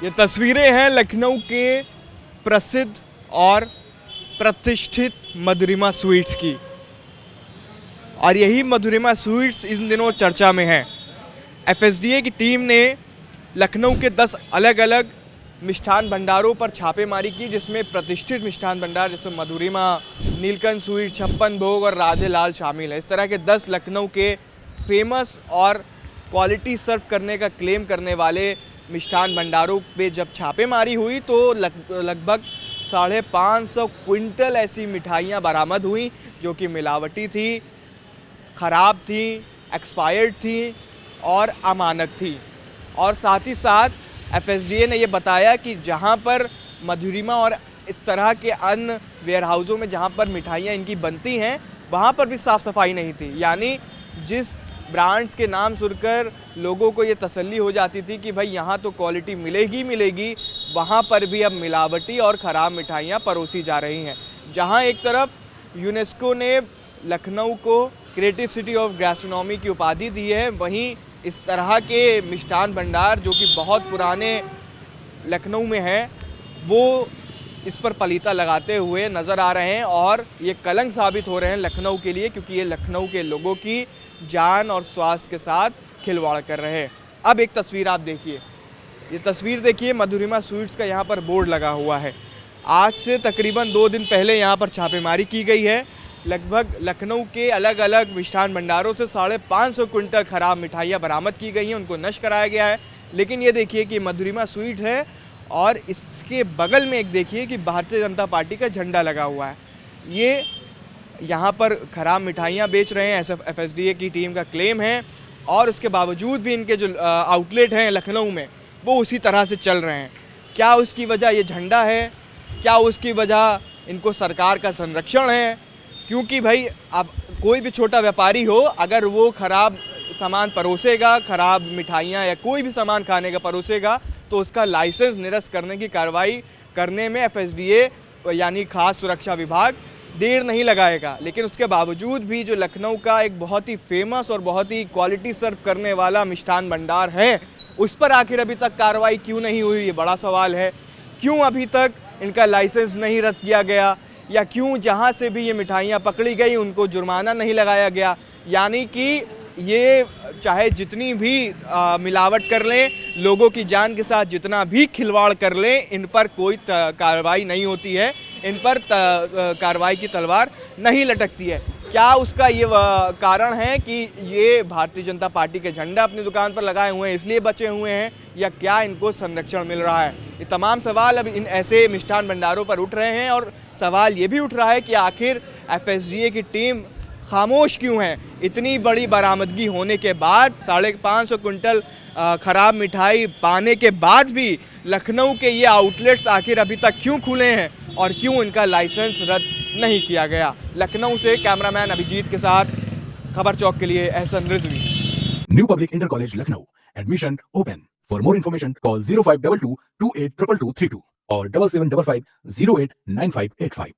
ये तस्वीरें हैं लखनऊ के प्रसिद्ध और प्रतिष्ठित मधुरिमा स्वीट्स की, और यही मधुरिमा स्वीट्स इन दिनों चर्चा में है। एफएसडीए की टीम ने लखनऊ के 10 अलग अलग मिष्ठान भंडारों पर छापेमारी की, जिसमें प्रतिष्ठित मिष्ठान भंडार जैसे मधुरिमा, नीलकंठ स्वीट, छप्पन भोग और राधे लाल शामिल है। इस तरह के 10 लखनऊ के फेमस और क्वालिटी सर्व करने का क्लेम करने वाले मिष्ठान भंडारों पे जब छापेमारी हुई तो लगभग 550 क्विंटल ऐसी मिठाइयाँ बरामद हुई जो कि मिलावटी थी, ख़राब थी, एक्सपायर्ड थी और अमानक थी। और साथ ही साथ एफएसडीए ने ये बताया कि जहाँ पर मधुरिमा और इस तरह के अन्य वेयरहाउसों में जहाँ पर मिठाइयाँ इनकी बनती हैं वहाँ पर भी साफ़ सफाई नहीं थी। यानी जिस ब्रांड्स के नाम सुनकर लोगों को ये तसल्ली हो जाती थी कि भाई यहाँ तो क्वालिटी मिलेगी, वहाँ पर भी अब मिलावटी और ख़राब मिठाइयाँ परोसी जा रही हैं। जहाँ एक तरफ यूनेस्को ने लखनऊ को क्रिएटिव सिटी ऑफ गैस्ट्रोनॉमी की उपाधि दी है, वहीं इस तरह के मिष्ठान भंडार जो कि बहुत पुराने लखनऊ में हैं वो इस पर पलीता लगाते हुए नज़र आ रहे हैं और ये कलंक साबित हो रहे हैं लखनऊ के लिए, क्योंकि ये लखनऊ के लोगों की जान और स्वास्थ्य के साथ खिलवाड़ कर रहे हैं। अब एक तस्वीर आप देखिए, ये तस्वीर देखिए, मधुरिमा स्वीट्स का यहाँ पर बोर्ड लगा हुआ है। आज से तकरीबन 2 दिन पहले यहाँ पर छापेमारी की गई है। लगभग लखनऊ के अलग अलग मिष्ठान भंडारों से 550 क्विंटल ख़राब मिठाइयाँ बरामद की गई हैं, उनको नष्ट कराया गया है। लेकिन ये देखिए कि मधुरिमा स्वीट है और इसके बगल में एक देखिए कि भारतीय जनता पार्टी का झंडा लगा हुआ है। ये यहाँ पर ख़राब मिठाइयाँ बेच रहे हैं, ऐसा एफएसडीए की टीम का क्लेम है, और उसके बावजूद भी इनके जो आउटलेट हैं लखनऊ में वो उसी तरह से चल रहे हैं। क्या उसकी वजह ये झंडा है? क्या उसकी वजह इनको सरकार का संरक्षण है? क्योंकि भाई अब कोई भी छोटा व्यापारी हो, अगर वो ख़राब सामान परोसेगा, ख़राब मिठाइयाँ या कोई भी सामान खाने का परोसेगा, तो उसका लाइसेंस निरस्त करने की कार्रवाई करने में एफएसडीए यानी खास सुरक्षा विभाग देर नहीं लगाएगा। लेकिन उसके बावजूद भी जो लखनऊ का एक बहुत ही फेमस और बहुत ही क्वालिटी सर्व करने वाला मिष्ठान भंडार है, उस पर आखिर अभी तक कार्रवाई क्यों नहीं हुई, ये बड़ा सवाल है। क्यों अभी तक इनका लाइसेंस नहीं रद्द किया गया, या क्यों जहाँ से भी ये मिठाइयाँ पकड़ी गई उनको जुर्माना नहीं लगाया गया? यानी कि ये चाहे जितनी भी मिलावट कर लें, लोगों की जान के साथ जितना भी खिलवाड़ कर लें, इन पर कोई कार्रवाई नहीं होती है, इन पर कार्रवाई की तलवार नहीं लटकती है। क्या उसका ये कारण है कि ये भारतीय जनता पार्टी के झंडा अपनी दुकान पर लगाए हुए हैं इसलिए बचे हुए हैं, या क्या इनको संरक्षण मिल रहा है? ये तमाम सवाल अब इन ऐसे मिष्ठान भंडारों पर उठ रहे हैं, और सवाल ये भी उठ रहा है कि आखिर एफएसडीए की टीम खामोश क्यों है? इतनी बड़ी बरामदगी होने के बाद, 550 क्विंटल ख़राब मिठाई पाने के बाद भी लखनऊ के ये आउटलेट्स आखिर अभी तक क्यों खुले हैं और क्यों इनका लाइसेंस रद्द नहीं किया गया? लखनऊ से कैमरामैन अभिजीत के साथ खबर चौक के लिए Ehsan Rizvi. New public inter college Lucknow, admission open. For more information call 0522 282232 और 7755 089585।